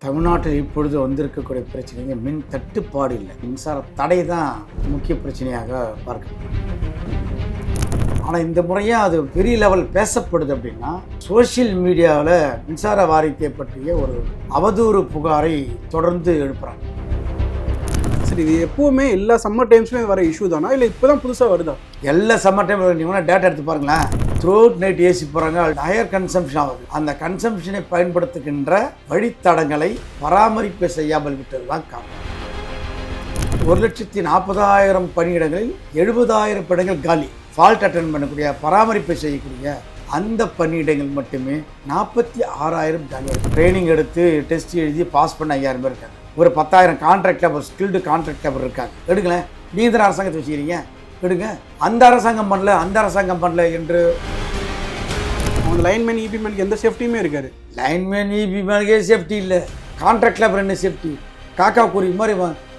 தமிழ்நாட்டில் இப்பொழுது வந்திருக்கக்கூடிய பிரச்சனைங்க மின் தட்டுப்பாடு இல்லை, மின்சார தடை தான் முக்கிய பிரச்சனையாக பார்க்கப்படுது. ஆனால் இந்த முறையாக அது பெரிய லெவல் பேசப்படுது அப்படின்னா, சோஷியல் மீடியாவில் மின்சார வாரியத்தை பற்றிய ஒரு அவதூறு புகாரை தொடர்ந்து எழுப்புறாங்க. சரி, இது எப்போவுமே எல்லா சம்மர் டைம்ஸ்லையும் வர இஷ்யூ தானா, இல்லை இப்போ தான் புதுசாக வருதா? எல்லா சம்மர் டைம் நீங்கள் டேட்டா எடுத்து பாருங்களேன். த்ரூஅவுட் நைட் ஏசி போகிறாங்க, ஹையர் கன்சம்ஷன் ஆகுது. அந்த கன்சம்ஷனை பயன்படுத்துகின்ற வழித்தடங்களை பராமரிப்பு செய்யாமல் விட்டது தான் காரணம். 1,40,000 பணியிடங்களில் 70,000 பணியிடங்கள் காலி. ஃபால்ட் அட்டன் பண்ணக்கூடிய பராமரிப்பை செய்யக்கூடிய அந்த பணியிடங்கள் மட்டுமே 46,000 காலி. ட்ரைனிங் எடுத்து டெஸ்ட் எழுதி பாஸ் பண்ண 5,000 பேர் இருக்காங்க. ஒரு 10,000 contract labour, skilled contract labour இருக்காங்க. எடுங்களேன், நீங்கள் தான் அரசாங்கத்தை வச்சுக்கிறீங்க, எடுங்க. அந்த அரசாங்கம் பண்ணல என்று அவங்க லைன்மேன் இபிமேனுக்கு எந்த சேஃப்டியுமே இருக்காது. லைன்மேன் இபிமேனுக்கே சேஃப்டி இல்லை, கான்ட்ராக்ட் லேபர் என்ன சேஃப்டி? காக்கா கூறி மாதிரி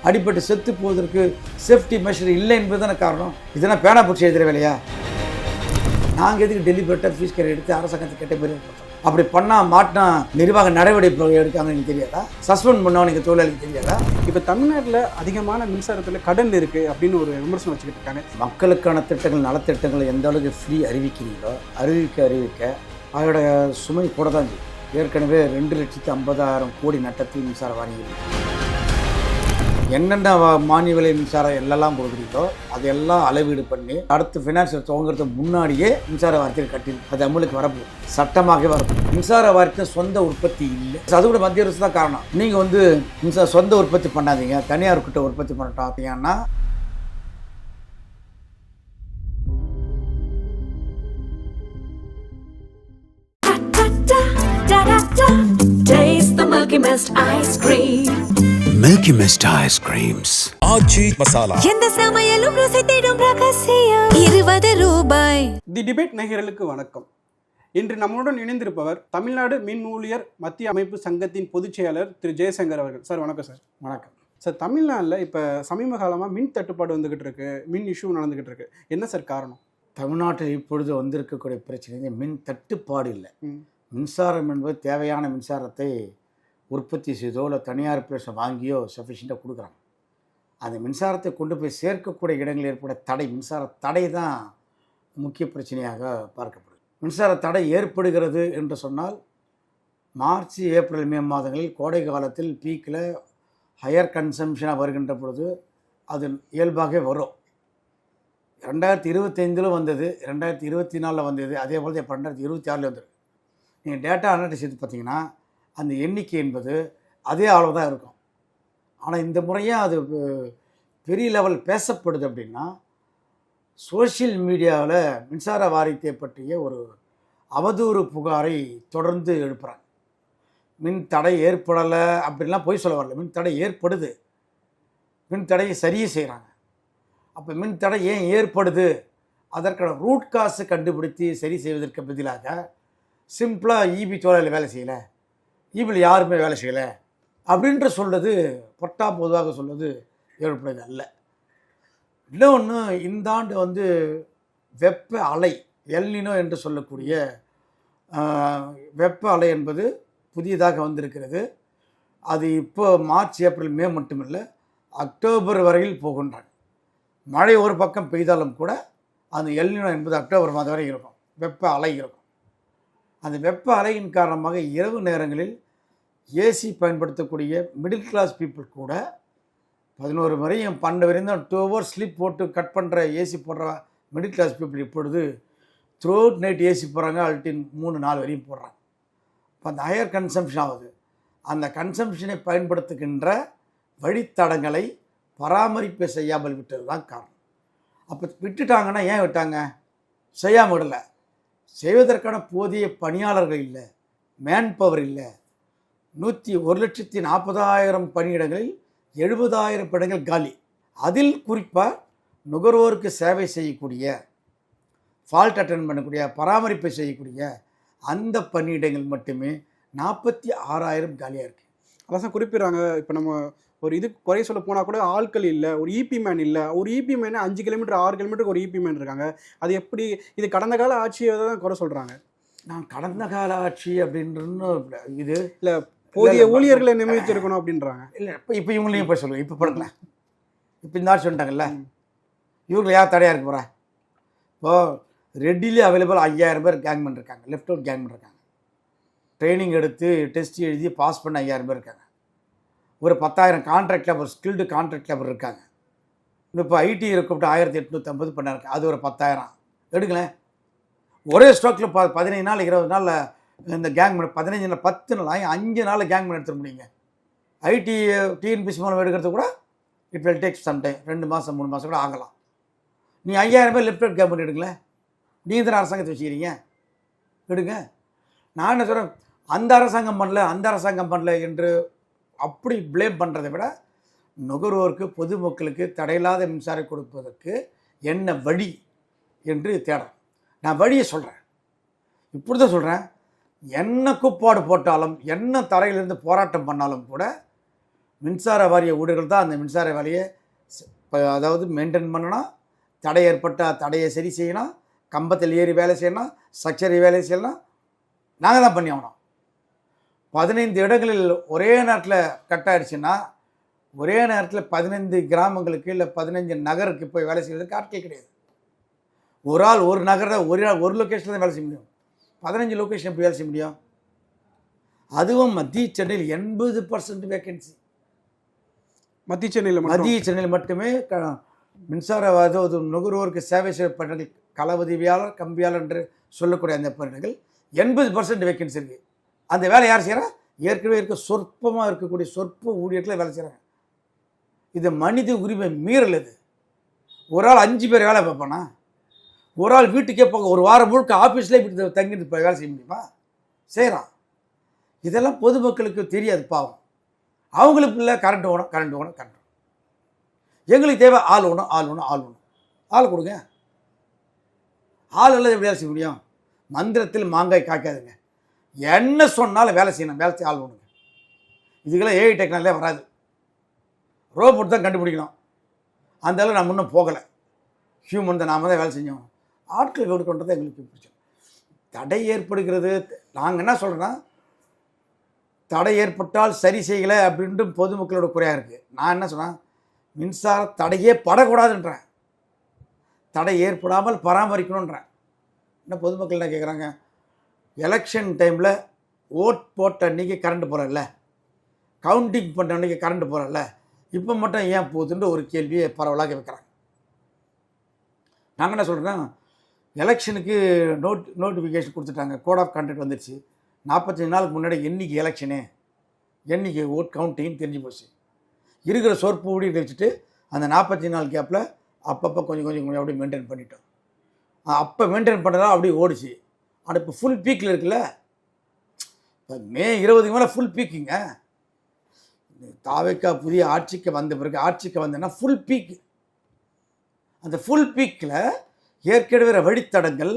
அடிப்பட்டு செத்து போவதற்கு சேஃப்டி மெஷர் இல்லை என்பது தானே காரணம். இதெல்லாம் பேனா பிடிச்சி எழுதுகிற வேலையா? நாங்கள் எதுக்கு டெலிபரேட்டாக ஃபீஸ் கரை எடுத்து அரசாங்கத்தை கெட்ட பேர் ஏற்படுத்தோம்? அப்படி பண்ணால் மாட்டினா நிர்வாக நடவடிக்கை எடுக்காங்க, எனக்கு தெரியாதா? சஸ்பெண்ட் பண்ணவங்க எனக்கு தொழிலாளிக்கு தெரியாதா? இப்போ தமிழ்நாட்டில் அதிகமான மின்சாரத்தில் கடன் இருக்குது அப்படின்னு ஒரு விமர்சனம் வச்சுக்கிட்டு இருக்காங்க. மக்களுக்கான திட்டங்கள், நலத்திட்டங்கள் எந்த அளவுக்கு ஃப்ரீ அறிவிக்கிறீங்களோ அறிவிக்க அதோட சுமை கூட தான் செய்யும். ஏற்கனவே 2,50,000 கோடி நட்டத்தில் மின்சார வாங்கியிருக்கு. என்னென்ன மானிய விலை மின்சாரம் எல்லாம் கொடுக்குறீங்களோ அதையெல்லாம் அளவீடு பண்ணி அடுத்து ஃபினான்ஷியல் துவங்கிறதுக்கு முன்னாடியே மின்சார வாரியத்தில் கட்டி அது அமலுக்கு வரப்போகுது, சட்டமாக வரப்போகுது. மின்சார வாரியத்தில் சொந்த உற்பத்தி இல்லை, அது கூட மத்திய அரசு தான் காரணம். நீங்கள் மின்சார சொந்த உற்பத்தி பண்ணாதீங்க, தனியார்கிட்ட உற்பத்தி பண்ணிட்டாங்கன்னா Taste the Milky Mist ice cream. Milky Mist ice creams. ஆச்சி மசாலா. எந்த சமையலும் ருசி தேடும் ரகசியம். 20 ரூபாய். தி டிபேட் நேயர்களுக்கு வணக்கம். இன்று நம்முடன் இணைந்திருப்பவர் தமிழ்நாடு மின் ஊழியர் மத்திய அமைப்பு சங்கத்தின் பொதுச் செயலர் திரு ஜெயசங்கர் அவர்கள். சார் வணக்கம். சார் வணக்கம். சார், தமிழ்நாட்டில் இப்போ சமீப காலமாக மின் தட்டுப்பாடு வந்துக்கிட்டு இருக்கு, மின் இஷ்யூ நடந்துக்கிட்டு இருக்கு. என்ன சார் காரணம்? தமிழ்நாட்டில் இப்பொழுது வந்திருக்கக்கூடிய பிரச்சனை மின் தட்டுப்பாடு இல்லை. மின்சாரம் என்பது தேவையான மின்சாரத்தை உற்பத்தி செய்தோ இல்லை தனியார் பேச வாங்கியோ சஃபிஷியண்ட்டாக கொடுக்குறாங்க. அந்த மின்சாரத்தை கொண்டு போய் சேர்க்கக்கூடிய இடங்களில் ஏற்பட தடை, மின்சார தடை தான் முக்கிய பிரச்சனையாக பார்க்கப்படுது. மின்சார தடை ஏற்படுகிறது என்று சொன்னால் மார்ச், ஏப்ரல், மே மாதங்களில் கோடை காலத்தில் பீக்கில் ஹையர் கன்சம்ஷனாக வருகின்ற பொழுது அது இயல்பாகவே வரும். 2025 வந்தது, 2024 வந்தது, அதே போல் 2026 வந்துடும். நீங்கள் டேட்டா அனலிசிஸ் எடுத்து பார்த்தீங்கன்னா அந்த எண்ணிக்கை என்பது அதே அளவு தான் இருக்கும். ஆனால் இந்த முறையாக அது பெரிய லெவல் பேசப்படுது அப்படின்னா, சோஷியல் மீடியாவில் மின்சார வாரியத்தை பற்றிய ஒரு அவதூறு புகாரை தொடர்ந்து எழுப்புகிறாங்க. மின் தடை ஏற்படலை அப்படின்லாம் போய் சொல்ல வரல, மின் தடை ஏற்படுது, மின் தடையை சரியே செய்கிறாங்க. அப்போ மின் தடை ஏன் ஏற்படுது, அதற்கான ரூட் காசை கண்டுபிடித்து சரி செய்வதற்கு பதிலாக சிம்பிளாக ஈபி தொழிலில் வேலை செய்யலை, ஈபியில் யாருமே வேலை செய்யலை அப்படின்ற சொல்கிறது பொட்டா பொதுவாக சொல்வது ஏற்படுது அல்ல. இன்னொன்று, இந்த ஆண்டு வெப்ப அலை, எல்னினோ என்று சொல்லக்கூடிய வெப்ப அலை என்பது புதியதாக வந்திருக்கிறது. அது இப்போ மார்ச், ஏப்ரல், மே மட்டுமில்லை, அக்டோபர் வரையில் போகின்றாங்க. மழை ஒரு பக்கம் பெய்தாலும் கூட அந்த எல்னினோ என்பது அக்டோபர் மாதம் வரை இருக்கும், வெப்ப அலை இருக்கும். அந்த வெப்ப அலையின் காரணமாக இரவு நேரங்களில் ஏசி பயன்படுத்தக்கூடிய மிடில் கிளாஸ் பீப்புள் கூட 11 வரையும் 12 வரையும் தான் 2 ஹவர்ஸ் ஸ்லீப் போட்டு கட் பண்ணுற ஏசி போடுற மிடில் கிளாஸ் பீப்புள் இப்பொழுது த்ரூஅவுட் நைட் ஏசி போடுறாங்க, அல்ட்டின் 3-4 வரையும் போடுறாங்க. இப்போ அந்த ஹையர் கன்சம்ஷன் ஆகுது. அந்த கன்சம்ஷனை பயன்படுத்துகின்ற வழித்தடங்களை பராமரிப்பு செய்யாமல் விட்டது தான் காரணம். அப்போ விட்டுட்டாங்கன்னா ஏன் விட்டாங்க? செய்யாமல் விடலை, செய்வதற்கான போதிய பணியாளர்கள் இல்லை, மேன் பவர் இல்லை. 1,40,000 பணியிடங்களில் 70,000 பணிகள் காலி. அதில் குறிப்பாக நுகர்வோருக்கு சேவை செய்யக்கூடிய, ஃபால்ட் அட்டன் பண்ணக்கூடிய, பராமரிப்பை செய்யக்கூடிய அந்த பணியிடங்கள் மட்டுமே 46,000 காலியாக இருக்குது. அதான் குறிப்பிட்றாங்க. இப்போ நம்ம ஒரு இது குறைய சொல்ல போனால் கூட ஆட்கள் இல்லை, ஒரு இபி மேன் இல்லை. ஒரு இபி மேன் 5 கிலோமீட்டர் 6 கிலோமீட்டருக்கு ஒரு இபி மேன் இருக்காங்க. அது எப்படி? இது கடந்த கால ஆட்சியை தான் குறை சொல்கிறாங்க. நான் கடந்த கால ஆட்சி அப்படின்றது இது இல்லை, போதிய ஊழியர்களை நியமிச்சிருக்கணும் அப்படின்றாங்க. இல்லை இப்போ இவங்களையும் போய் சொல்லுங்கள். இப்போ படுக்கலாம், இப்போ இந்த ஆட்சி வந்துட்டாங்கல்ல, இவங்களை யார் தடையாக இருக்க போகிறா? இப்போது ரெட்டிலி அவைலபிள் 5000 பேர் கேங்மேன் இருக்காங்க, லெஃப்ட் அவுட் கேங்மேன் இருக்காங்க. ட்ரைனிங் எடுத்து டெஸ்ட் எழுதி பாஸ் பண்ண 5000 பேர் இருக்காங்க. ஒரு 10,000 contract labour, skilled contract labour இருக்காங்க. இப்போ ஐடி கூப்பிட்டு 1850 பண்ணாங்க, அது ஒரு 10,000 எடுங்களேன். ஒரே ஸ்டாக்கில் 15 நாள் 20 நாளில் இந்த கேங்மேன் 15 நாள் 10 நாள் 5 நாளில் கேங்மேன் எடுத்துட முடியுங்க. ஐடி டிஎன்பிசி மூலம் எடுக்கிறது கூட it will take some time, 2 மாதம் 3 மாதம் கூட ஆகலாம். நீ 5000 பேர் லெஃப்ட் அவுட் கேங்மேன் எடுங்களேன். நீங்கள் தானே அரசாங்கத்தை வச்சுக்கிறீங்க, எடுங்க. நான் என்ன சொல்கிறேன், அந்த அரசாங்கம் பண்ணல என்று அப்படி ப்ளேம் பண்ணுறதை விட நுகர்வோருக்கு பொதுமக்களுக்கு தடையில்லாத மின்சாரம் கொடுப்பதற்கு என்ன வழி என்று தேடுறேன். நான் வழியை சொல்கிறேன், இப்படி தான் சொல்கிறேன். என்ன குப்பாடு போட்டாலும் என்ன தரையிலிருந்து போராட்டம் பண்ணாலும் கூட மின்சார வாரிய ஊழியர்கள் தான் அந்த மின்சார வேலையை அதாவது மெயின்டைன் பண்ணணும். தடை ஏற்பட்டால் தடையை சரி செய்யணும், கம்பத்தில் ஏறி வேலை செய்யணும், ஸ்ட்ரக்சர் வேலை செய்யணும். நாங்கள் தான் பண்ணி ஆகணும். 15 இடங்களில் ஒரே நேரத்தில் கட் ஆகிடுச்சுன்னா ஒரே நேரத்தில் 15 கிராமங்களுக்கு இல்லை 15 நகருக்கு போய் வேலை செய்வதற்கு ஆட்கள் கிடையாது. ஒரு ஆள் ஒரு நகரில் ஒரு லொக்கேஷனில் தான் வேலை செய்ய முடியும். 15 லொக்கேஷன் எப்படி வேலை செய்ய முடியும்? அதுவும் மத்திய சென்னையில் 80% வேக்கன்சி. மத்திய சென்னையில் மட்டுமே மின்சார அதாவது நுகர்வோருக்கு சேவை செய்யப்பட்ட கள உதவியாளர் கம்பியாளர் என்று சொல்லக்கூடிய அந்த பணிகள் 80% வேக்கன்சி இருக்குது. அந்த வேலை யார் செய்கிறா? ஏற்கனவே சொற்பமாக இருக்கக்கூடிய சொற்ப ஊழியர்களை வேலை செய்கிறாங்க. இது மனித உரிமை மீறல். இது ஒரு ஆள் 5 பேர் வேலை பார்ப்பானா? ஒரு ஆள் வீட்டுக்கே போக ஒரு வாரம் முழுக்க ஆஃபீஸ்லேயே வீட்டு தங்கிட்டு போய் வேலை செய்ய முடியுமா? செய்கிறான். இதெல்லாம் பொதுமக்களுக்கு தெரியாது, பாவம். அவங்களுக்கு இல்லை கரண்ட் வேணும். எங்களுக்கு தேவை ஆள் வேணும். ஆள் கொடுங்க. ஆள் எல்லாம் எப்படி வேலை செய்ய முடியும்? மந்திரத்தில் மாங்காய் காய்க்காதுங்க. என்ன சொன்னாலும் வேலை செய்யணும், வேலை செய்ய ஆள் வேணுங்க. இதுக்கெல்லாம் ஏஐ டெக்னாலஜியே வராது, ரோபோட் தான் கண்டுபிடிக்கணும். அந்த அளவு நம்ம இன்னும் போகலை. ஹியூமன் தான், நாம தான் வேலை செஞ்சோம். ஆட்கள் கொடுக்கின்றதை எங்களுக்கு பிடிச்சோம். தடை ஏற்படுகிறது. நாங்கள் என்ன சொல்கிறோன்னா, தடை ஏற்பட்டால் சரி செய்யலை அப்படின்ட்டு பொதுமக்களோட குறையாக இருக்குது. நான் என்ன சொன்னேன், மின்சார தடையே படக்கூடாதுன்றேன், தடை ஏற்படாமல் பராமரிக்கணுன்றேன். என்ன பொதுமக்கள் என்ன கேட்குறாங்க, எலெக்ஷன் டைமில் ஓட் போட்ட அன்றைக்கி கரண்ட் போகிறல்ல, கவுண்டிங் பண்ண அன்றைக்கி கரண்ட் போகிறல்ல, இப்போ மட்டும் ஏன் போகுதுன்ற ஒரு கேள்வியை பரவலாக வைக்கிறாங்க. நாங்கள் என்ன சொல்கிறோன்னா, எலெக்ஷனுக்கு நோட்டிஃபிகேஷன் கொடுத்துட்டாங்க, கோட் ஆஃப் கண்டக்ட் வந்துடுச்சு. 45 நாளுக்கு முன்னாடி என்றைக்கு எலெக்ஷனு, என்றைக்கு ஓட் கவுண்டிங்னு தெரிஞ்சு போச்சு. இருக்கிற சொற்பு ஊழியர்களை வச்சுட்டு அந்த 45 நாள் கேப்பில் அப்பப்போ கொஞ்சம் அப்படியே மெயின்டைன் பண்ணிட்டோம். அப்போ மெயின்டைன் பண்ணுறதா அப்படியே ஓடிச்சு. ஆனால் இப்போ ஃபுல் பீக்கில் இருக்குல்ல, இப்போ மே 20க்கு மேலே ஃபுல் பீக்குங்க. தாவேக்கா புதிய ஆட்சிக்கு வந்த பிறகு வந்தேன்னா ஃபுல் பீக்கு. அந்த ஃபுல் பீக்கில் ஏற்கனவே வழித்தடங்கள்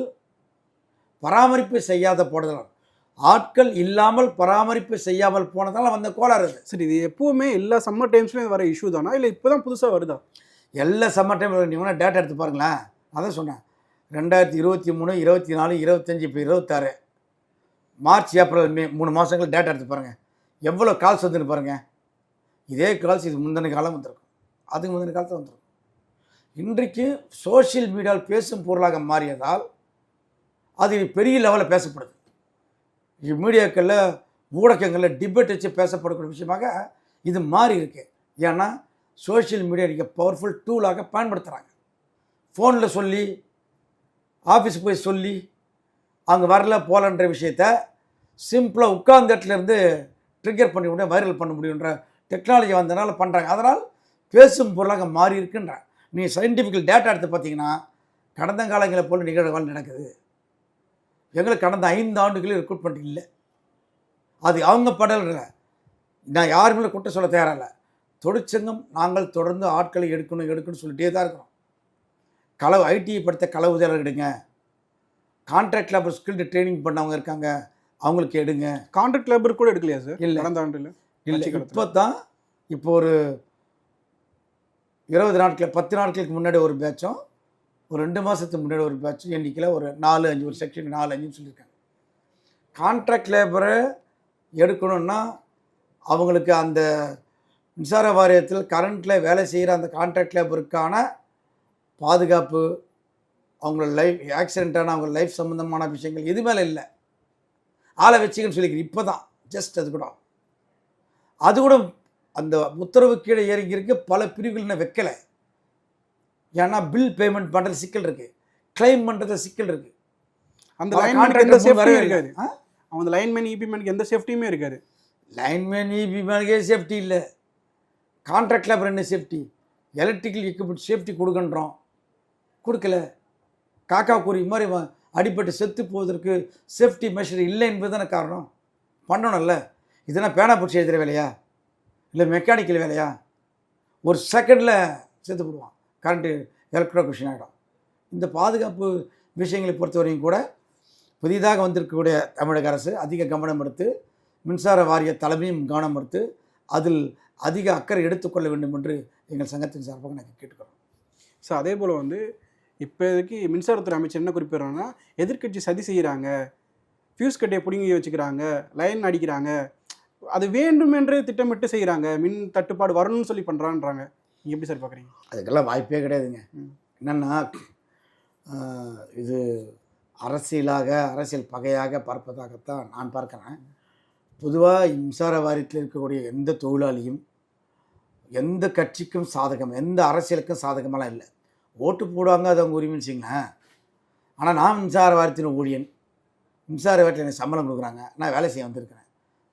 பராமரிப்பு செய்யாத போனதால், ஆட்கள் இல்லாமல் பராமரிப்பு செய்யாமல் போனதால் வந்த கோளாறு. சரி, இது எப்போவுமே எல்லா சம்மர் டைம்ஸ்லையும் வர இஷ்யூ தானா, இல்லை இப்போ தான் புதுசாக வருதா? எல்லா சம்மர் டைம் நீங்கள் டேட்டா எடுத்து பாருங்களேன். அதான் சொன்னேன், 2023, 24, 25, இப்போ 26, மார்ச், ஏப்ரல், மே 3 மாதங்கள் டேட்டா எடுத்து பாருங்கள். எவ்வளோ கால்ஸ் வந்துன்னு பாருங்கள். இதே கால்ஸ் இது முந்தின காலம் வந்திருக்கும், அதுக்கு முந்தின காலத்தில் வந்திருக்கும். இன்றைக்கு சோஷியல் மீடியாவில் பேசும் பொருளாக மாறியதால் அது பெரிய லெவலில் பேசப்படுது. மீடியாக்களில் ஊடகங்களில் டிபேட் வச்சு பேசப்படக்கூடிய விஷயமாக இது மாறி இருக்கு. ஏன்னா சோஷியல் மீடியா இன்றைக்கி பவர்ஃபுல் டூலாக பயன்படுத்துகிறாங்க. ஃபோனில் சொல்லி, ஆஃபீஸுக்கு போய் சொல்லி, அங்கே வரல போகலன்ற விஷயத்த சிம்பிளாக உட்கார்ந்த இடத்துலேருந்து ட்ரிகர் பண்ணி முடியும், வைரல் பண்ண முடியுன்ற டெக்னாலஜி வந்ததுனால பண்ணுறாங்க. அதனால் பேசும் பொருளாக மாறி இருக்குன்ற நீ சயின்டிஃபிக்கல் டேட்டா எடுத்து பார்த்தீங்கன்னா கடந்த காலங்களை போல் நிகழ்வுகள் நடக்குது. எங்களுக்கு கடந்த 5 ஆண்டுகளில் ரெக்ரூட்மெண்ட் இல்லை. அது அவங்க படல்ற, நான் யாருமே குற்றம் சொல்ல தயாரில்லை. தொழிற்சங்கம் நாங்கள் தொடர்ந்து ஆட்களை எடுக்கணும்னு சொல்லிட்டே தான் இருக்கிறோம். ஐடிஐ படித்த உதவியாளர் எடுங்க, கான்ட்ராக்ட் லேபர் ஸ்கில்டு ட்ரைனிங் பண்ணவங்க இருக்காங்க, அவங்களுக்கு எடுங்க. கான்ட்ராக்ட் லேபர் கூட எடுக்கலையா சார்? இல்லை, கடந்த ஆண்டில் இல்லை. இப்போ ஒரு 20 நாட்கள் 10 நாட்களுக்கு முன்னாடி ஒரு பேட்சும், ஒரு 2 மாதத்துக்கு முன்னாடி ஒரு பேட்சும், எண்ணிக்கையில் ஒரு 4-5 ஒரு செக்ஷன் 4-5 சொல்லியிருக்காங்க. கான்ட்ராக்ட் லேபரை எடுக்கணுன்னா அவங்களுக்கு அந்த மின்சார வாரியத்தில் கரண்ட்டில் வேலை செய்கிற அந்த கான்ட்ராக்ட் லேபருக்கான பாதுகாப்பு, அவங்களோட லைஃப் ஆக்சிடெண்ட்டான அவங்க லைஃப் சம்மந்தமான விஷயங்கள் எது மேலே இல்லை. ஆளை வச்சுக்கன்னு சொல்லிக்கிறேன் இப்போ தான் ஜஸ்ட் அது கூட அந்த உத்தரவு கீழே இறங்கியிருக்கு. பல பிரிவுகள் இன்னும் வைக்கலை. ஏன்னா பில் பேமெண்ட் பண்ணுறது சிக்கல் இருக்குது, கிளைம் பண்ணுறது சிக்கல் இருக்குது. அந்த பல லைன்மேனுக்கு contract எந்த மூணு சேஃப்டியும் வரவே இருக்காது. ஆ? அவங்க லைன்மேன் இபிமேனுக்கு எந்த சேஃப்டியுமே இருக்காது. லைன்மேன் இபிமேனுக்கே சேஃப்டி இல்லை, கான்ட்ராக்டில் அப்புறம் என்ன சேஃப்டி? எலக்ட்ரிக்கல் எக்யூப்மெண்ட் சேஃப்டி கொடுக்கன்றோம், கொடுக்கல. காக்கா குருவி மாதிரி அடிபட்டு செத்து போவதற்கு சேஃப்டி மெஷர் இல்லை என்பது தானே காரணம். பண்ணணும்ல. இதெல்லாம் பேனா பிடிச்சி எழுதுகிற வேலையா இல்லை மெக்கானிக்கல் வேலையா? ஒரு செகண்டில் செத்து போடுவான், கரண்ட்டு எலக்ட்ரோகுஷன் ஆகிடும். இந்த பாதுகாப்பு விஷயங்களை பொறுத்தவரையும் கூட புதிதாக வந்திருக்கக்கூடிய தமிழக அரசு அதிக கவனம் எடுத்து, மின்சார வாரிய தலைமையும் கவனம் எடுத்து அதில் அதிக அக்கறை எடுத்துக்கொள்ள வேண்டும் என்று எங்கள் சங்கத்தின் சார்பாக நாங்கள் கேட்டுக்கிறோம். ஸோ அதே போல் வந்து இப்போதைக்கு மின்சாரத்துறை அமைச்சர் என்ன குறிப்பிட்றாங்கன்னா, எதிர்க்கட்சி சதி செய்கிறாங்க, ஃபியூஸ் கட்டையை பிடுங்கி வச்சுக்கிறாங்க, லைன் அடிக்கிறாங்க, அது வேண்டுமென்றே திட்டமிட்டு செய்கிறாங்க, மின் தட்டுப்பாடு வரணும்னு சொல்லி பண்ணுறான்றாங்க. நீங்கள் எப்படி சார் பார்க்குறீங்க? அதுக்கெல்லாம் வாய்ப்பே கிடையாதுங்க. என்னென்னா இது அரசியல் பகையாக பார்ப்பதாகத்தான் நான் பார்க்குறேன். பொதுவாக மின்சார வாரியத்தில் இருக்கக்கூடிய எந்த தொழிலாளியும் எந்த கட்சிக்கும் சாதகம், எந்த அரசியலுக்கும் சாதகமெல்லாம் இல்லை. ஓட்டு போடுவாங்க, அது அவங்க உரிமைன்னு வச்சிங்களேன். ஆனால் நான் மின்சார வாரியத்தின் ஊழியன், மின்சார வாரியத்தில் எனக்கு சம்பளம் கொடுக்குறாங்க, நான் வேலை செய்ய வந்திருக்கிறேன்,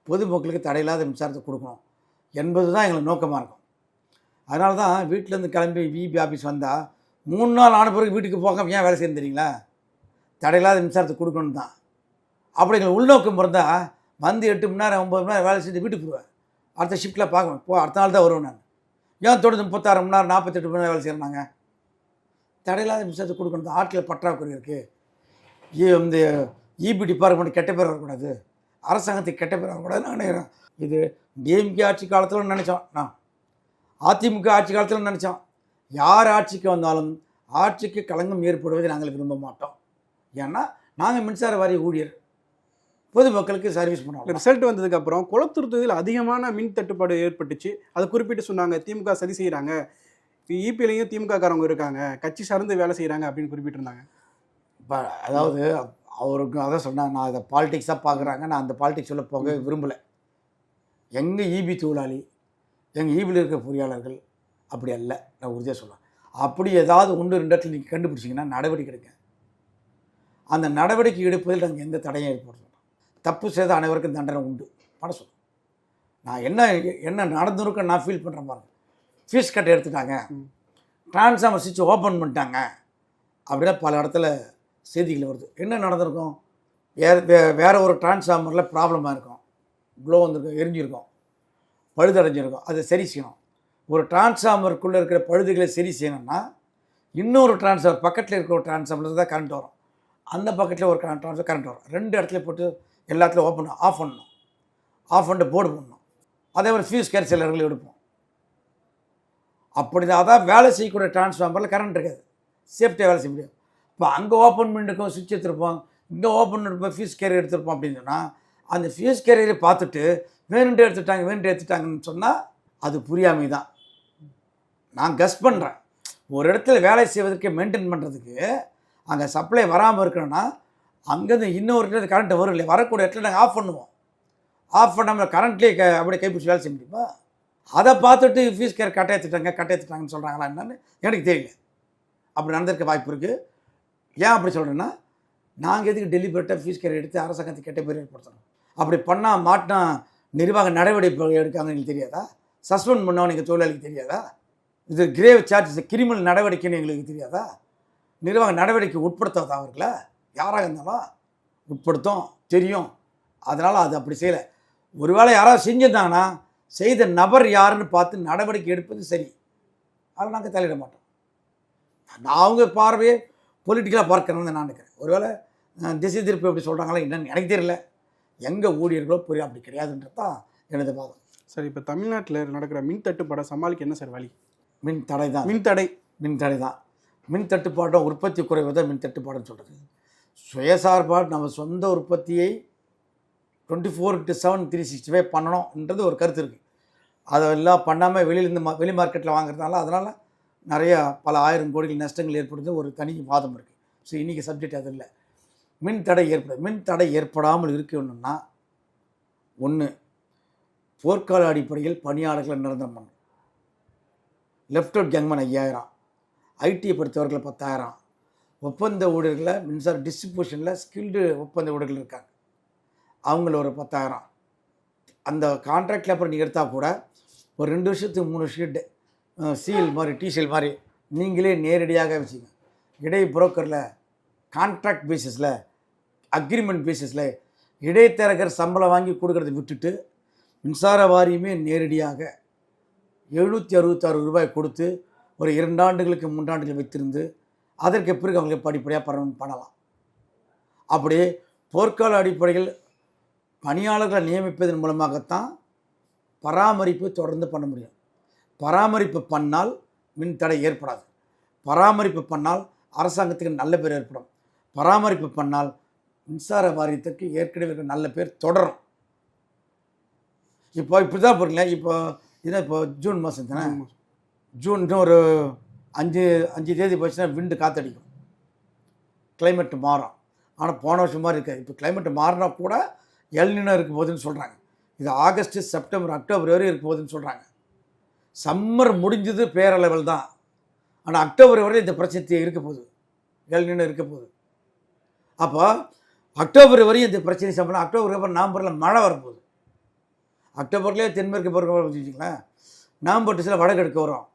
பொதுமக்களுக்கு தடையில்லாத மின்சாரத்தை கொடுக்கணும் என்பது தான் எங்களுக்கு நோக்கமாக இருக்கும். அதனால தான் வீட்டிலேருந்து கிளம்பி விபி ஆஃபீஸ் வந்தால் 3 நாள் ஆன பிறகு வீட்டுக்கு போக ஏன் வேலை செய்யணும் தெரியுங்களா? தடையில்லாத மின்சாரத்தை கொடுக்கணும் தான். அப்படி எங்களுக்கு உள்நோக்கம் இருந்தால் வந்து 8 மணி நேரம் 9 மணி நேரம் வேலை செஞ்சு வீட்டுக்கு போவேன். அடுத்த ஷிஃப்ட்டில் பார்க்கணும், அடுத்த நாள் தான் வருவேன் நான். ஏன் தொடர்ந்து 36 மணி நேரம் 48 மணி நேரம் வேலை செய்கிறாங்க? தடையில்லாத மின்சாரத்தை கொடுக்கணும் தான். ஆட்கள் பற்றாக்குறை இருக்குது. இந்த இபி டிபார்ட்மெண்ட் கெட்ட பேர் வரக்கூடாது, அரசாங்கத்துக்கு கெட்ட பேர் வரக்கூடாது நான் நினைக்கிறேன். இது டிஎம்கே ஆட்சி காலத்தில் நினச்சோம், நான் அதிமுக ஆட்சி காலத்தில் நினச்சோம். யார் ஆட்சிக்கு வந்தாலும் ஆட்சிக்கு களங்கம் ஏற்படுவதை நாங்கள் விரும்ப மாட்டோம். ஏன்னா நாங்கள் மின்சார வாரிய ஊழியர், பொதுமக்களுக்கு சர்வீஸ் பண்ணுவோம். ரிசல்ட் வந்ததுக்கப்புறம் குளத்துருத்தில் அதிகமான மின் தட்டுப்பாடு ஏற்பட்டுச்சு. அதை குறிப்பிட்டு சொன்னாங்க, திமுக சதி செய்கிறாங்க, இபிலையும் திமுக காரவங்க இருக்காங்க, கட்சி சார்ந்து வேலை செய்கிறாங்க அப்படின்னு குறிப்பிட்டிருந்தாங்க. இப்போ அதாவது அவருக்கு அதான் சொன்னாங்க, நான் அதை பாலிடிக்ஸாக பார்க்குறாங்க, நான் அந்த பாலிடிக்ஸில் போக விரும்பலை. எங்கள் இபி தொழிலாளி, எங்கள் இபியில் இருக்கிற பொறியாளர்கள் அப்படி அல்ல, நான் உறுதியாக சொல்லுவேன். அப்படி ஏதாவது 1-2 இடத்துல நீங்கள் கண்டுபிடிச்சிங்கன்னா நடவடிக்கை எடுங்க. அந்த நடவடிக்கை எடுப்பதில் நாங்கள் எந்த தடையும் ஏற்படுத்தோம். தப்பு செய்த அனைவருக்கும் தண்டனை உண்டு பண்ண சொல்லுவோம். நான் என்ன நடந்திருக்கேன் நான் ஃபீல் பண்ணுறேன் பாருங்கள். ஃபீஸ் கட்டை எடுத்துட்டாங்க, டிரான்ஸ்ஃபார்மர் சுவிட்ச் ஓப்பன் பண்ணிட்டாங்க அப்படின்னா பல இடத்துல செய்திகள் வருது. என்ன நடந்திருக்கும்? வேறு ஒரு டிரான்ஸ்ஃபார்மரில் ப்ராப்ளமாக இருக்கும், க்ளோ வந்துருக்கும், எரிஞ்சிருக்கும், பழுதடைஞ்சிருக்கும். அதை சரி செய்யணும். ஒரு டிரான்ஸ்ஃபார்மருக்குள்ளே இருக்கிற பழுதுகளை சரி செய்யணும்னா இன்னொரு டிரான்ஸ்ஃபார்மர் பக்கத்தில் இருக்கிற ஒரு டிரான்ஸ்ஃபார்மரில் தான் கரண்ட் வரும், அந்த பக்கத்தில் ஒரு டிரான்ஸ்ஃபார்மர் கரண்ட் வரும். 2 இடத்துல போட்டு எல்லாத்துலையும் ஆஃப் பண்ணணும், ஆஃப் பண்ணிட்டு போர்டு பண்ணணும். அதே மாதிரி ஃபியூஸ் கேர் சிலர்கள் எடுப்போம். அப்படி தான் அதான் வேலை செய்யக்கூடிய டிரான்ஸ்ஃபார்மரில் கரண்ட் இருக்காது, சேஃப்டியாக வேலை செய்ய முடியாது. இப்போ அங்கே ஓப்பன் பண்ணிருக்கோம், சுவிட்ச் எடுத்துருப்போம், இங்கே ஓப்பன் பண்ணிருப்போம், ஃபியூஸ் கேரியர் எடுத்துருப்போம். அப்படின்னு சொன்னால் அந்த ஃபியூஸ் கேரியரை பார்த்துட்டு வேணுன்ட்டு எடுத்துட்டாங்கன்னு சொன்னால் அது புரியாமை தான். நான் கஸ் பண்ணுறேன், ஒரு இடத்துல வேலை செய்வதற்கு மெயின்டைன் பண்ணுறதுக்கு அங்கே சப்ளை வராமல் இருக்கணும்னா அங்கேருந்து இன்னொரு இடத்துல கரண்ட்டு வரும் இல்லையா, வரக்கூடிய இடத்துல நாங்கள் ஆஃப் பண்ணுவோம். ஆஃப் பண்ணாமல் கரண்ட்லேயே அப்படியே கைப்பிடிச்சி வேலை செய்ய முடியுமா? அதை பார்த்துட்டு ஃபீஸ் கேர் கட்டை ஏற்றுட்டாங்கன்னு சொல்கிறாங்களா என்னன்னு எனக்கு தெரியல. அப்படி நடந்திருக்க வாய்ப்பு இருக்குது. ஏன் அப்படி சொல்கிறேன்னா, நாங்கள் எதுக்கு டெலிபரேட்டாக ஃபீஸ் கேர் எடுத்து அரசாங்கத்துக்கு கெட்ட பேர் ஏற்படுத்தணும்? அப்படி பண்ணால் மாட்டினா நிர்வாக நடவடிக்கை எடுக்காங்கன்னு எங்களுக்கு தெரியாதா? சஸ்பெண்ட் பண்ணவன் எங்கள் தொழிலாளிக்கு தெரியாதா? இது கிரேவ் சார்ஜஸ், கிரிமினல் நடவடிக்கைன்னு எங்களுக்கு தெரியாதா? நிர்வாக நடவடிக்கை உட்படுத்தாதா அவர்களை? யாராக இருந்தாலும் உட்படுத்தும், தெரியும். அதனால் அது அப்படி செய்யலை. ஒருவேளை யாராவது செஞ்சிருந்தாங்கன்னா செய்த நபர் யாருன்னு பார்த்து நடவடிக்கை எடுப்பது சரி, அதில் நாங்கள் தலையிட மாட்டோம். நான் அவங்க பார்வையே பொலிட்டிக்கலாக பார்க்கணும்னு நான் நினைக்கிறேன். ஒருவேளை திசை திருப்பி எப்படி சொல்கிறாங்களா என்னன்னு எனக்கு தெரியல. எங்கள் ஊழியர்களோ புரிய அப்படி கிடையாதுன்றது தான் எனது வாதம். சார், இப்போ தமிழ்நாட்டில் நடக்கிற மின் தட்டுப்பாடை சமாளிக்க என்ன சார் வழி? மின் தடை தான். மின் தடை தான். மின் தட்டுப்பாடும் உற்பத்தி குறைவு தான் மின் தட்டுப்பாடுன்னு சொல்கிறது. சுயசார்பாடு நம்ம சொந்த உற்பத்தியை 24/7 365 பண்ணணுன்றது ஒரு கருத்து இருக்குது. அதெல்லாம் பண்ணாமல் வெளியிலேருந்து வெளி மார்க்கெட்டில் வாங்குறதுனால அதனால் நிறையா பல ஆயிரம் கோடிகள் நஷ்டங்கள் ஏற்படுறது ஒரு தனி வாதம் இருக்குது. ஸோ இன்றைக்கி சப்ஜெக்ட் அது இல்லை. மின் தடை ஏற்படாமல் இருக்கணும்னா ஒன்று, போர்க்கால அடிப்படையில் பணியாளர்களை நிரந்தரம் பண்ணணும். லெஃப்ட் அவுட் கேங்மேன் 5000, ஐடியை பொறுத்தவர்களை 10,000, ஒப்பந்த ஊழியர்களை மின்சார டிஸ்ட்ரிபியூஷனில் ஸ்கில்டு ஒப்பந்த ஊழியர்கள் இருக்காங்க, அவங்கள ஒரு 10,000. அந்த கான்ட்ராக்டில் அப்புறம் நீங்கள் எடுத்தால் கூட ஒரு 2 வருஷத்துக்கு 3 வருஷத்துக்கு சீல் மாதிரி டிசீல் மாதிரி நீங்களே நேரடியாக வச்சுங்க. இடை புரோக்கரில் கான்ட்ராக்ட் பேசிஸில் அக்ரிமெண்ட் பேசிஸில் இடைத்தரகர் சம்பளம் வாங்கி கொடுக்கறத விட்டுட்டு மின்சார வாரியமே நேரடியாக 766 ரூபாய் கொடுத்து ஒரு 2 ஆண்டுகளுக்கு 3 ஆண்டுகள் வைத்திருந்து அதற்கு பிறகு அவங்களுக்கு படிப்படியாக பர்மனன்ட் பண்ணலாம். அப்படியே போர்க்கால அடிப்படையில் பணியாளர்களை நியமிப்பதன் மூலமாகத்தான் பராமரிப்பு தொடர்ந்து பண்ண முடியும். பராமரிப்பு பண்ணால் மின் தடை ஏற்படாது. பராமரிப்பு பண்ணால் அரசாங்கத்துக்கு நல்ல பேர் ஏற்படும். பராமரிப்பு பண்ணால் மின்சார வாரியத்திற்கு ஏற்கனவே இருக்க நல்ல பேர் தொடரும். இப்படி தான் போகிறீங்களா? இப்போ ஜூன் மாதம் தானே, ஜூன் ஒரு 5 தேதி போச்சுன்னா விண்டு காற்றடிக்கும், கிளைமேட் மாறும். ஆனால் போன வருஷம் மாதிரி இருக்காது. இப்போ கிளைமேட் மாறினா கூட எல்னினோ இருக்க போகுதுன்னு சொல்கிறாங்க. இது ஆகஸ்ட், செப்டம்பர், அக்டோபர் வரையும் இருக்க போகுதுன்னு சொல்கிறாங்க. சம்மர் முடிஞ்சது பேரளவில் தான். ஆனால் அக்டோபர் வரை இந்த பிரச்சனை இருக்க போகுது, எல்னினோ இருக்க போகுது. அப்போ அக்டோபர் வரையும் இந்த பிரச்சனை சம்பளம். அக்டோபருக்கு அப்புறம் நவம்பரில் மழை வரப்போகுது. அக்டோபர்லேயே தென்மேற்கு பருவமழை வச்சுக்கிங்களேன், நவம்பர் டிசம்பர் வடகிழக்கு வரும்.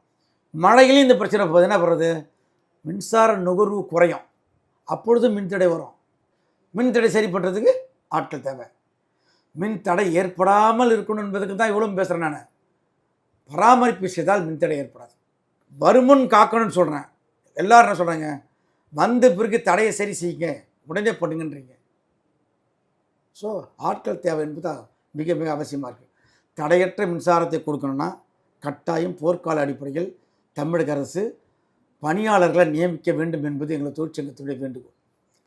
மழையிலையும் இந்த பிரச்சனை போகுது. என்ன பண்ணுறது? மின்சார நுகர்வு குறையும், அப்பொழுது மின்தடை வரும். மின்தடை சரி பண்ணுறதுக்கு ஆட்கள் தேவை. மின் தடை ஏற்படாமல் இருக்கணும் என்பதுக்கு தான் இவ்வளோ பேசுகிறேன் நான். பராமரிப்பு செய்தால் மின்தடை ஏற்படாது. வருமுன் காக்கணும்னு சொல்கிறேன். எல்லோரும் என்ன சொல்கிறாங்க? வந்த பிறகு தடையை சரி செய்யுங்க, உடனே பண்ணுங்கன்றீங்க. ஸோ ஆட்கள் தேவை என்பது மிக மிக அவசியமாக இருக்குது. தடையற்ற மின்சாரத்தை கொடுக்கணும்னா கட்டாயம் போர்க்கால அடிப்படையில் தமிழக அரசு பணியாளர்களை நியமிக்க வேண்டும் என்பது எங்கள் தொழிற்சங்கத்துடைய வேண்டுகோள்.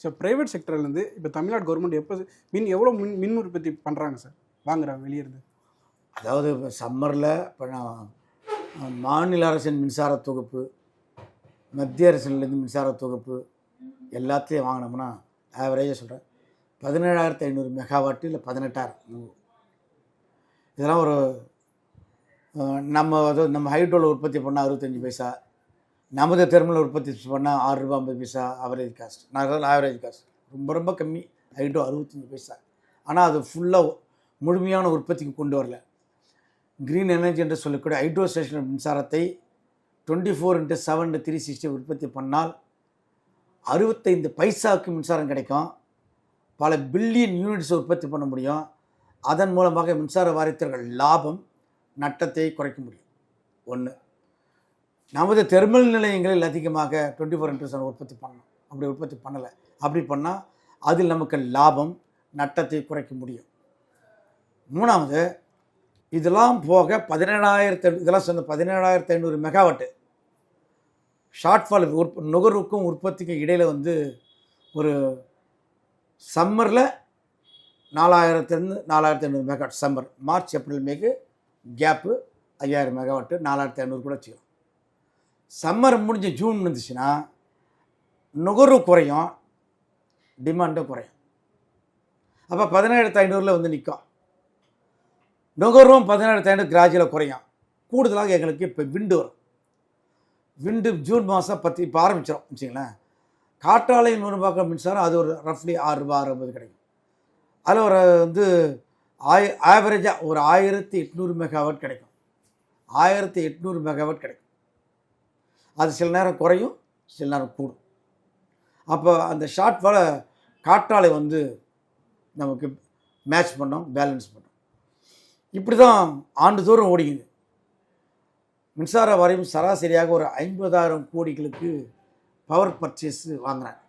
ஸோ ப்ரைவேட் செக்டர்லேருந்து இப்போ தமிழ்நாடு கவர்மெண்ட் எப்போ எவ்வளோ மின் உற்பத்தி பண்ணுறாங்க சார், வாங்குறாங்க வெளியிருந்து? அதாவது இப்போ சம்மரில் இப்போ மாநில அரசின் மின்சார தொகுப்பு, மத்திய அரசிலேருந்து மின்சார தொகுப்பு எல்லாத்தையும் வாங்கினோம்னா ஆவரேஜாக சொல்கிறேன் 17,500 மெகாவாட்டு இல்லை 18,000. இதெல்லாம் ஒரு நம்ம ஹைட்ரோவில் உற்பத்தி பண்ணால் 65 பைசா, நமது தெர்மலில் உற்பத்தி பண்ணால் 6 ரூபா 50 பைசா ஆவரேஜ் காஸ்ட். நான் ஆவரேஜ் காஸ்ட் ரொம்ப ரொம்ப கம்மி. ஹைட்ரோ 65 பைசா. ஆனால் அது ஃபுல்லாக முழுமையான உற்பத்திக்கு கொண்டு வரல. க்ரீன் எனர்ஜி என்று சொல்லக்கூடிய ஹைட்ரோ ஸ்டேஷன் மின்சாரத்தை 24/7 360 உற்பத்தி பண்ணால் 65 பைசாவுக்கு மின்சாரம் கிடைக்கும். பல பில்லியன் யூனிட்ஸ் உற்பத்தி பண்ண முடியும். அதன் மூலமாக மின்சார வாரியத்திற்கு லாபம், நட்டத்தை குறைக்க முடியும். ஒன்று, நமது தெர்மல் நிலையங்களில் அதிகமாக 24/7 உற்பத்தி பண்ணணும். அப்படி உற்பத்தி பண்ணலை. அப்படி பண்ணால் அதில் நமக்கு லாபம், நட்டத்தை குறைக்க முடியும். மூணாவது, இதெல்லாம் போக 17,000 இதெல்லாம் சொன்ன 17,500 மெகாவாட்டு ஷார்ட்ஃபால் நுகர்வுக்கும் உற்பத்திக்கும் இடையில் ஒரு சம்மரில் 4,000 4,500 மெகாவாட். சம்மர், மார்ச், ஏப்ரல், மேக்கு கேப்பு 5,000 மெகாவாட்டு, 4,500 கூட வச்சுக்கலாம். சம்மர் முடிஞ்சு ஜூன் வந்துச்சுன்னா நுகர்வு குறையும், டிமாண்டும் குறையும். அப்போ 17,500 நிற்கும். நுகர்வும் 17,500 கிராஜுவலாக குறையும். கூடுதலாக எங்களுக்கு இப்போ விண்டு வரும். விண்டு ஜூன் மாதம் இப்போ ஆரம்பிச்சிடும் வச்சுங்களேன். காற்றாலை 100 ரூபாய்க்கு மின்சாரம் அது ஒரு ரஃப்லி 6 ரூபா 6.50 கிடைக்கும். அதில் ஒரு ஆவரேஜாக ஒரு 1,800 மெகாவாட் கிடைக்கும். 1,800 மெகாவாட் கிடைக்கும். அது சில நேரம் குறையும், சில நேரம் கூடும். அப்போ அந்த ஷார்ட்ஃபாலை காற்றாலை நமக்கு மேட்ச் பண்ணோம், பேலன்ஸ் பண்ணோம். இப்படி தான் ஆண்டுதோறும் ஓடிக்குது. மின்சார வாரியம் சராசரியாக ஒரு 50,000 கோடிகளுக்கு பவர் பர்ச்சேஸ் வாங்குறாங்க.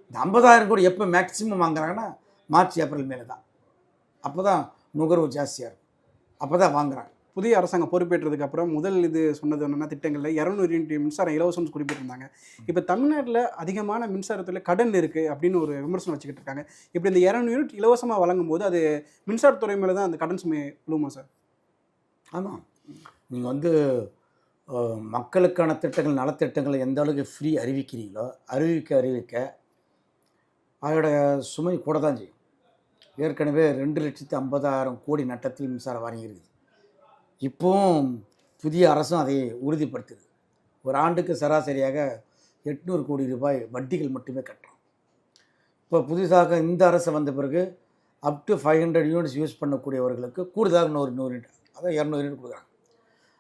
இந்த 50,000 கோடி எப்போ மேக்ஸிமம் வாங்குறாங்கன்னா மார்ச், ஏப்ரல் மேலே தான். அப்போ தான் நுகர்வு ஜாஸ்தியாக இருக்கும். அப்போ தான் வாங்குறாங்க. புதிய அரசாங்கம் பொறுப்பேற்றதுக்கு அப்புறம் முதல் இது சொன்னது என்னன்னா திட்டங்களில் 200 யூனிட் மின்சாரம் இலவசம்னு குறிப்பிட்டிருந்தாங்க. இப்போ தமிழ்நாட்டில் அதிகமான மின்சாரத்தில் கடன் இருக்குது அப்படின்னு ஒரு விமர்சனம் வச்சுக்கிட்டு இருக்காங்க. இப்படி இந்த 200 யூனிட் இலவசமாக வழங்கும் போது அது மின்சாரத்துறை மேலே தான் அந்த கடன் சுமை விழுமா சார்? ஆமாம், நீங்கள் வந்து மக்களுக்கான திட்டங்கள் நலத்திட்டங்களை எந்த அளவுக்கு ஃப்ரீ அறிவிக்கிறீங்களோ அறிவிக்க அதோட சுமை கூட தான் செய்யும். ஏற்கனவே 2,50,000 கோடி நட்டத்தில் மின்சாரம் வாங்கியிருக்குது. இப்போவும் புதிய அரசும் அதை உறுதிப்படுத்துது. ஒரு ஆண்டுக்கு சராசரியாக 800 கோடி ரூபாய் வட்டிகள் மட்டுமே கட்டுறோம். இப்போ புதிதாக இந்த அரசு வந்த பிறகு அப் டு 500 யூனிட்ஸ் யூஸ் பண்ணக்கூடியவர்களுக்கு கூடுதலாக 100 யூனிட், அதான் 200 யூனிட் கொடுக்குறாங்க.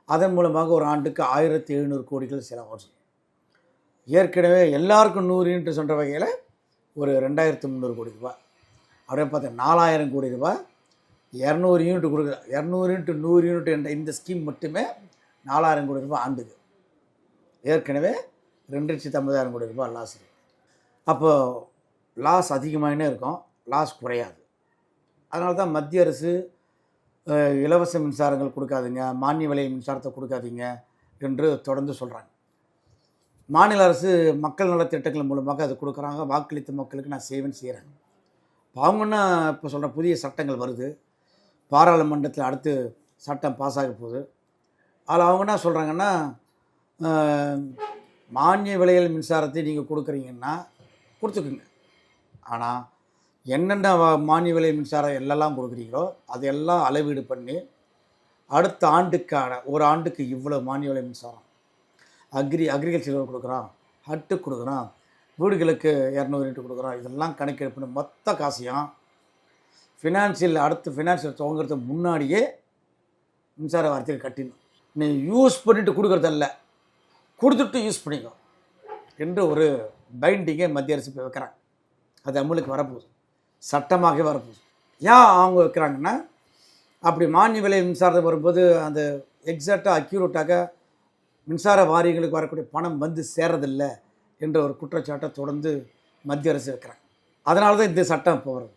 அதன் மூலமாக ஒரு ஆண்டுக்கு 1,700 கோடிகள் செலவாகும். ஏற்கனவே எல்லாருக்கும் 100 யூனிட் சொல்கிற வகையில் ஒரு 2,300 கோடி ரூபாய், அப்படியே பார்த்தா 4,000 கோடி ரூபாய் 200 யூனிட் கொடுக்குற 200 யூனிட் 100 யூனிட் என்ற இந்த ஸ்கீம் மட்டுமே 4,000 கோடி ரூபாய் ஆண்டுக்கு. ஏற்கனவே 2,50,000 கோடி ரூபாய் லாஸ் இருக்குது. அப்போது லாஸ் அதிகமாகினே இருக்கும், லாஸ் குறையாது. அதனால தான் மத்திய அரசு இலவச மின்சாரங்கள் கொடுக்காதீங்க, மானிய விலை மின்சாரத்தை கொடுக்காதீங்க என்று தொடர்ந்து சொல்கிறாங்க. மாநில அரசு மக்கள் நலத்திட்டங்கள் மூலமாக அது கொடுக்குறாங்க. வாக்களித்த மக்களுக்கு நான் செய்கிறேன். அவங்கன்னா இப்போ சொல்கிற புதிய சட்டங்கள் வருது, பாராளுமன்றத்தில் அடுத்து சட்டம் பாஸ் ஆக போகுது. அதில் அவங்க என்ன சொல்கிறாங்கன்னா, மானிய விலையில் மின்சாரத்தை நீங்கள் கொடுக்குறீங்கன்னா கொடுத்துக்குங்க, ஆனால் என்னென்ன மானிய விலை மின்சாரம் எல்லாம் கொடுக்குறீங்களோ அதையெல்லாம் அளவீடு பண்ணி அடுத்த ஆண்டுக்கான ஒரு ஆண்டுக்கு இவ்வளோ மானிய விலை மின்சாரம் அக்ரிகல்ச்சர் கொடுக்குறோம், ஹட்டு கொடுக்குறோம், வீடுகளுக்கு 200 யூனிட் கொடுக்குறோம், இதெல்லாம் கணக்கெடுப்பு மொத்த காசையும் அடுத்து ஃபினான்ஷியல் துவங்கிறதுக்கு முன்னாடியே மின்சார வாரியத்துக்கு கட்டிடணும். நீ யூஸ் பண்ணிவிட்டு கொடுக்குறதில்ல, கொடுத்துட்டு யூஸ் பண்ணிக்கோ என்று ஒரு பைண்டிங்கை மத்திய அரசு இப்போ வைக்கிறாங்க. அது அமலுக்கு வரப்போகுது, சட்டமாக வரப்போகுது. ஏன் அவங்க வைக்கிறாங்கன்னா, அப்படி மானிய விலை மின்சாரத்தை வரும்போது அந்த எக்ஸாக்டாக அக்யூரேட்டாக மின்சார வாரியங்களுக்கு வரக்கூடிய பணம் வந்து சேரதில்லை என்ற ஒரு குற்றச்சாட்டை தொடர்ந்து மத்திய அரசு வைக்கிறாங்க. அதனால தான் இந்த சட்டம் இப்போ வருது.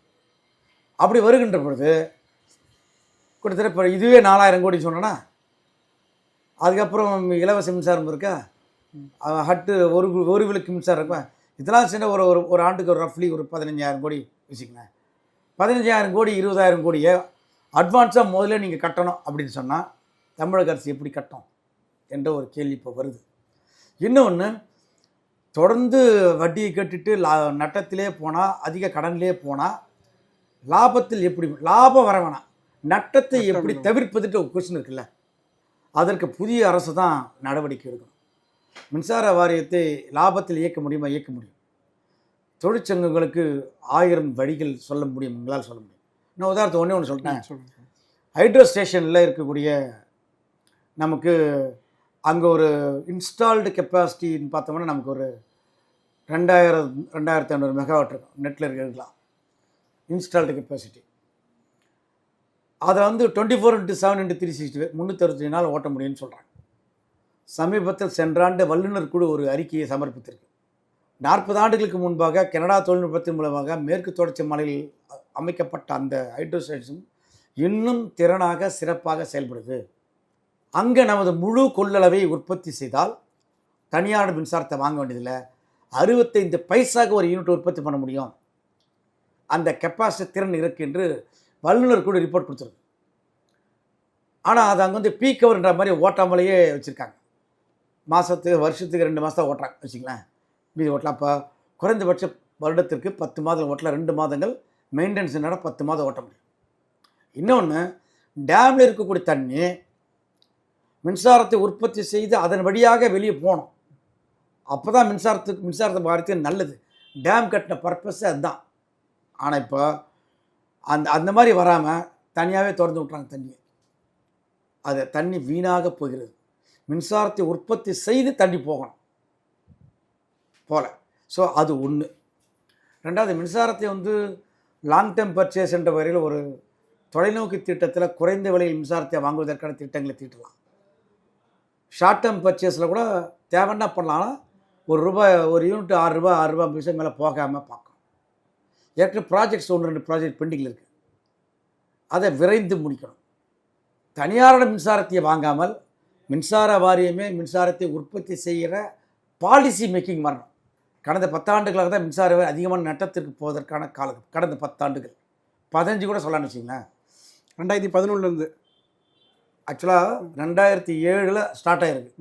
அப்படி வருகின்ற பொழுது கிட்டத்தட்ட இப்போ இதுவே 4,000 கோடி சொன்னோன்னா, அதுக்கப்புறம் இலவச மின்சாரம் இருக்கா, ஹட்டு ஒரு விளக்கு மின்சாரம் இருக்கா, இதெல்லாம் சின்ன ஒரு ஆண்டுக்கு ஒரு ரஃப்லி ஒரு 15,000 கோடி வச்சுக்கங்க. 15,000 கோடி 20,000 கோடியை அட்வான்ஸாக முதல்ல நீங்கள் கட்டணும் அப்படின்னு சொன்னால் தமிழக அரசு எப்படி கட்டும் என்ற ஒரு கேள்வி இப்போ வருது. இன்னொன்று, தொடர்ந்து வட்டியை கட்டிட்டு நட்டத்திலே போனால், அதிக கடன்லே போனால் லாபத்தில் எப்படி லாபம் வர வேணாம், நட்டத்தை எப்படி தவிர்ப்பதுட்டு ஒரு கொஸ்டின் இருக்குல்ல. அதற்கு புதிய அரசு தான் நடவடிக்கை எடுக்கணும். மின்சார வாரியத்தை லாபத்தில் இயக்க முடியுமா? இயக்க முடியும். தொழிற்சங்கங்களுக்கு 1000 வழிகள் சொல்ல முடியும், எங்களால் சொல்ல முடியும். நான் உதாரணத்தை ஒன்று சொல்லிட்டேன். ஹைட்ரோ ஸ்டேஷனில் இருக்கக்கூடிய நமக்கு அங்கே ஒரு இன்ஸ்டால்டு கெப்பாசிட்டின்னு பார்த்தோம்னா நமக்கு ஒரு 2,500 மெகாவாட் இருக்கும், நெட்டில் இருக்கலாம் இன்ஸ்டால்டு கெப்பாசிட்டி. அதை வந்து 24/7/365 365 நாள் ஓட்ட முடியும்னு சொல்கிறாங்க. சமீபத்தில் சென்றாண்டு வல்லுநர் குழு ஒரு அறிக்கையை சமர்ப்பித்திருக்கு. 40 ஆண்டுகளுக்கு முன்பாக கனடா தொழில்நுட்பத்தின் மூலமாக மேற்கு தொடர்ச்சி மலையில் அமைக்கப்பட்ட அந்த ஹைட்ரோ ஸ்டேஷன் இன்னும் திறனாக சிறப்பாக செயல்படுது. அங்கே நமது முழு கொள்ளளவை உற்பத்தி செய்தால் தனியார் மின்சாரத்தை வாங்க வேண்டியதில்லை, 65 பைசாக்கு ஒரு யூனிட் உற்பத்தி பண்ண முடியும், அந்த கெப்பாசிட்டி திறன் இருக்குது என்று வல்லுநர் கூட ரிப்போர்ட் கொடுத்துருக்கு. ஆனால் அது அங்கே வந்து பீக் ஹவர்ன்ற மாதிரி ஓட்டாமலேயே வச்சுருக்காங்க. வருஷத்துக்கு 2 மாதம் ஓட்டுறாங்க வச்சுங்களேன், மீதி ஓட்டலாம். இப்போ குறைந்தபட்ச வருடத்திற்கு 10 மாதம் ஓட்டலாம், 2 மாதங்கள் மெயின்டெனன்ஸ் என்னடா 10 மாதம் ஓட்ட முடியும். இன்னொன்று, டேமில் இருக்கக்கூடிய தண்ணி மின்சாரத்தை உற்பத்தி செய்து அதன் வழியாக வெளியே போகணும், அப்போ தான் மின்சாரத்தை வாரியத்துக்கு நல்லது. டேம் கட்டின பர்பஸே அதுதான். ஆனால் இப்போ அந்த மாதிரி வராமல் தனியாகவே திறந்து விட்றாங்க தண்ணியை. அது தண்ணி வீணாக போகிறது. மின்சாரத்தை உற்பத்தி செய்து தண்ணி போகணும் போல. ஸோ அது ஒன்று. ரெண்டாவது, மின்சாரத்தை வந்து லாங் டேர்ம் பர்ச்சேஸ் என்ற வரையில் ஒரு தொலைநோக்கு திட்டத்தில் குறைந்த விலையில் மின்சாரத்தை வாங்குவதற்கான திட்டங்களை தீட்டலாம். ஷார்ட் டேர்ம் பர்ச்சேஸில் கூட தேவைன்னா பண்ணலாம். ஒரு யூனிட் 6 ரூபா பைசா மேலே போகாமல் பார்க்கணும். ஏற்கனவே ப்ராஜெக்ட்ஸ் 1-2 ப்ராஜெக்ட் பெண்டிங்கில் இருக்குது, அதை விரைந்து முடிக்கணும். தனியாரோட மின்சாரத்தை வாங்காமல் மின்சார வாரியமே மின்சாரத்தை உற்பத்தி செய்கிற பாலிசி மேக்கிங் வரணும். கடந்த 10 ஆண்டுகளாக தான் மின்சார வாரியம் அதிகமான நட்டத்திற்கு போவதற்கான காலம். கடந்த 10 ஆண்டுகள் 15 கூட சொல்லலாம்னு வச்சிங்களேன். 2011 ஆக்சுவலாக 2007 ஸ்டார்ட் ஆகிருக்கு.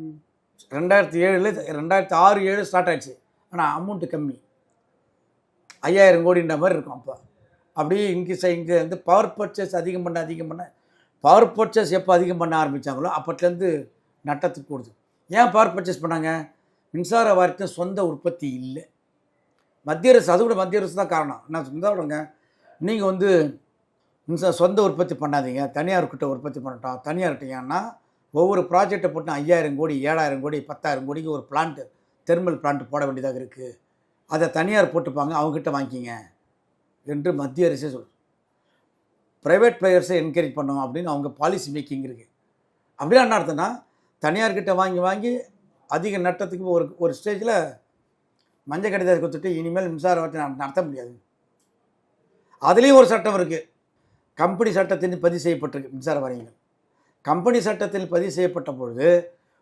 2007 2006-7 ஸ்டார்ட் ஆகிடுச்சு. ஆனால் அமௌண்ட்டு கம்மி, 5000 கோடின்ற மாதிரி இருக்கும். அப்போ அப்படியே இங்கே வந்து பவர் பர்ச்சேஸ் அதிகம் பண்ண பவர் பர்ச்சேஸ் எப்போ அதிகம் பண்ண ஆரம்பித்தாங்களோ அப்போத்துலேருந்து நட்டத்துக்கு கூடுது. ஏன் பவர் பர்ச்சேஸ் பண்ணாங்க? மின்சார வாரியத்தின் சொந்த உற்பத்தி இல்லை. மத்திய அரசு, அது கூட மத்திய அரசு தான் காரணம். நான் சொந்தவங்க, நீங்கள் வந்து சொந்த உற்பத்தி பண்ணாதீங்க, தனியார்கிட்ட உற்பத்தி பண்ணட்டோம். தனியார்கிட்ட ஏன்னா ஒவ்வொரு ப்ராஜெக்டை போட்டு 5000 கோடி 7000 கோடி 10,000 கோடிக்கு ஒரு பிளான்ட்டு, தெர்மல் பிளான்ட் போட வேண்டியதாக இருக்குது. அதை தனியார் போட்டுப்பாங்க, அவங்ககிட்ட வாங்கிக்கிங்க என்று மத்திய அரசே சொல்லுது. ப்ரைவேட் பிளேயர்ஸை என்கரேஜ் பண்ணணும் அப்படின்னு அவங்க பாலிசி மேக்கிங் இருக்குது. அப்படின்னா என்ன அர்த்தம்னா, தனியார்கிட்ட வாங்கி அதிக நட்டத்துக்கு ஒரு ஸ்டேஜில் மஞ்சள் கடிதத்தை கொடுத்துட்டு இனிமேல் மின்சார வாரியத்தை நடத்த முடியாது. அதுலேயும் ஒரு சட்டம் இருக்குது. கம்பெனி சட்டத்தில் பதிவு செய்யப்பட்டிருக்கு மின்சார வாரியங்கள். கம்பெனி சட்டத்தில் பதிவு செய்யப்பட்ட பொழுது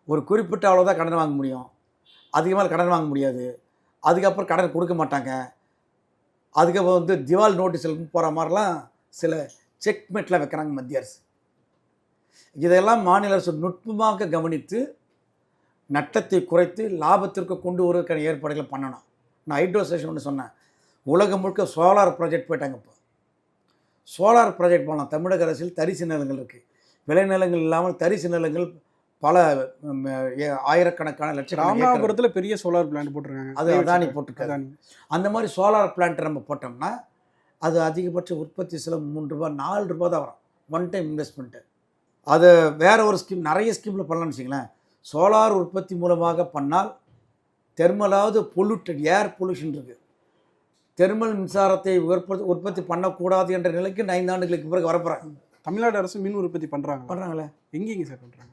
ஒரு குறிப்பிட்ட அளவு தான் கடன் வாங்க முடியும், அதிகமாக கடன் வாங்க முடியாது. அதுக்கப்புறம் கடன் கொடுக்க மாட்டாங்க. அதுக்கப்புறம் வந்து திவால் நோட்டீஸில் போகிற மாதிரிலாம் சில செக்மெட்லாம் வைக்கிறாங்க மத்திய அரசு. இதெல்லாம் மாநில அரசு நுட்பமாக கவனித்து நட்டத்தை குறைத்து லாபத்திற்கு கொண்டு வருவதற்கான ஏற்பாடுகளை பண்ணணும். நான் ஹைட்ரோ ஸ்டேஷன் ஒன்று சொன்னேன். உலகம் முழுக்க சோலார் ப்ராஜெக்ட் போயிட்டாங்க. இப்போ சோலார் ப்ராஜெக்ட் போனால் தமிழக அரசில் தரிசு நிலங்கள் இருக்குது. விளைநிலங்கள் இல்லாமல் தரிசு நிலங்கள் பல ஆயிரக்கணக்கான லட்சக்கணக்கான ராமநாதபுரத்தில் பெரிய சோலார் பிளான்ட் போட்டிருக்காங்க. அது அதானி போட்டிருக்காங்க. அந்த மாதிரி சோலார் பிளான்ட் நம்ம போட்டோம்னா அது அதிகபட்ச உற்பத்தி செலவு 3 ரூபா 4 ரூபா தான் வரும். One time investment. அது வேறு ஒரு ஸ்கீம், நிறைய ஸ்கீமில் பண்ணலாம்னு வச்சிங்களேன். சோலார் உற்பத்தி மூலமாக பண்ணால் தெர்மலாவது பொல்யூட்டட் ஏர் பொல்யூஷன் இருக்குது. தெர்மல் மின்சாரத்தை உற்பத்தி பண்ணக்கூடாது என்ற நிலைக்கு 5 ஆண்டுகளுக்கு பிறகு வரப்போகிறாங்க. தமிழ்நாடு அரசு மின் உற்பத்தி பண்ணுறாங்களே. எங்கேங்க சார் பண்ணுறாங்க?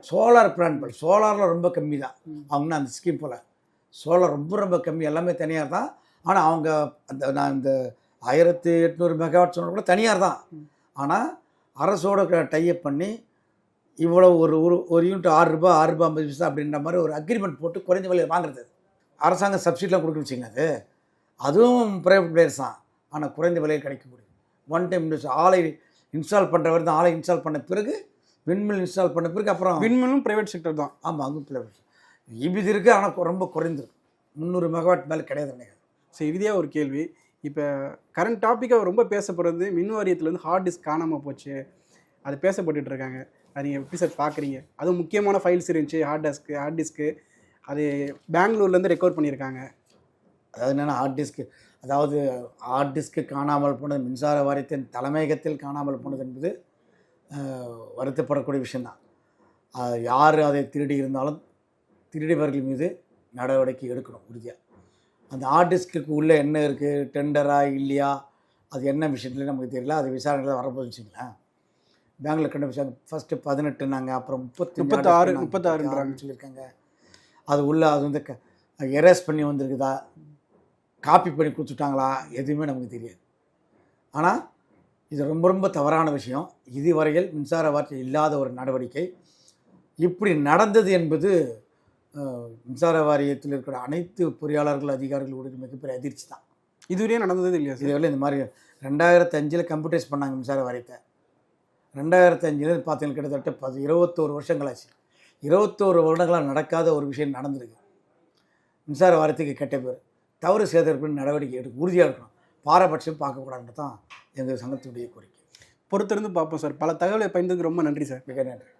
சோலார் பிளான்ட் சோலாரில் ரொம்ப கம்மி தான். அவங்க அந்த ஸ்கீம் போல் சோலார் ரொம்ப கம்மி, எல்லாமே தனியார் தான். ஆனால் அவங்க நான் இந்த 1800 மெகாவாட் சொன்ன கூட தனியார் தான். ஆனால் அரசோட டைப் பண்ணி இவ்வளோ ஒரு யூனிட் 6 ரூபா 50 பைசா அப்படின்ற மாதிரி ஒரு அக்ரிமெண்ட் போட்டு குறைஞ்ச விலையில் வாங்குறது. அரசாங்கம் சப்சிடிலாம் கொடுக்க வச்சிங்க. அதுவும் ப்ரைவேட் பிளேயர்ஸ் தான். ஆனால் குறைந்த விலையில் கிடைக்கக்கூடிய ஒன் டைம் ஆலை இன்ஸ்டால் பண்ணுறவர் தான். ஆலை இன்ஸ்டால் பண்ண பிறகு விண்மில் இன்ஸ்டால் பண்ண பிறகு அப்புறம் விண்மிலும் ப்ரைவேட் செக்டர் தான். ஆமாம், அதுவும் ப்ரைவேட். இபிது இருக்குது, ஆனால் ரொம்ப குறைந்திருக்கு. 300 மெகாவாட் மேலே கிடையாது நினைக்கிறேன். சரி, இறுதியாக ஒரு கேள்வி. இப்போ கரண்ட் டாப்பிக்காக ரொம்ப பேசப்படுறது மின் வாரியத்துலேருந்து ஹார்ட் டிஸ்க் காணாமல் போச்சு, அது பேசப்பட்டுட்டு இருக்காங்க. அது நீங்கள் எப்படி சார் பார்க்குறீங்க? அதுவும் முக்கியமான ஃபைல்ஸ் இருந்துச்சு, ஹார்ட் டிஸ்க்கு அது பெங்களூர்லேருந்து ரெக்கவர் பண்ணியிருக்காங்க. அதாவது என்னென்னா ஹார்ட் டிஸ்க்கு காணாமல் போனது, மின்சார வாரியத்தின் தலைமையகத்தில் காணாமல் போனது என்பது வருத்தப்படக்கூடிய விஷயந்தான். யார் அதை திருடி இருந்தாலும் திருடியவர்கள் மீது நடவடிக்கை எடுக்கணும் உறுதியாக. அந்த ஹார்ட் டிஸ்க்கு உள்ளே என்ன இருக்குது, டெண்டரா இல்லையா, அது என்ன விஷயத்துல நமக்கு தெரியல. அது விசாரணையில் வரப்போது வச்சுங்களேன். பெங்களூர் கண்டுபிடிச்சாங்க. ஃபஸ்ட்டு 18 அப்புறம் 36 சொல்லியிருக்காங்க. அது உள்ளே அது வந்து எரேஸ் பண்ணி வந்திருக்குதா, காப்பி பண்ணி கொடுத்துட்டாங்களா, எதுவுமே நமக்கு தெரியாது. ஆனால் இது ரொம்ப தவறான விஷயம். இதுவரையில் மின்சார வாரியம் இல்லாத ஒரு நடவடிக்கை. இப்படி நடந்தது என்பது மின்சார வாரியத்தில் இருக்கிற அனைத்து பொறியாளர்கள் அதிகாரிகளுடைய மிகப்பெரிய அதிர்ச்சி தான். இதுவரையே நடந்தது இல்லையா? இதுவரை இந்த மாதிரி 2005 கம்ப்யூட்டரைஸ் பண்ணாங்க மின்சார வாரியத்தை. 2005 பார்த்தீங்கன்னா கிட்டத்தட்ட 21 வருஷங்களாச்சு. 21 வருடங்களாக நடக்காத ஒரு விஷயம் நடந்திருக்கு. மின்சார வாரியத்துக்கு கெட்ட பேர். தவறு செய்ததற்கு நடவடிக்கை எடுக்க உறுதியாக இருக்கணும். பாரபட்சம் பார்க்கக்கூடாதுன்னு தான் எங்கள் சங்கத்துடைய கோரிக்கை. பொறுத்திருந்து பார்ப்போம் சார். பல தகவலை பயந்ததுக்கு ரொம்ப நன்றி சார். மிக நன்றி.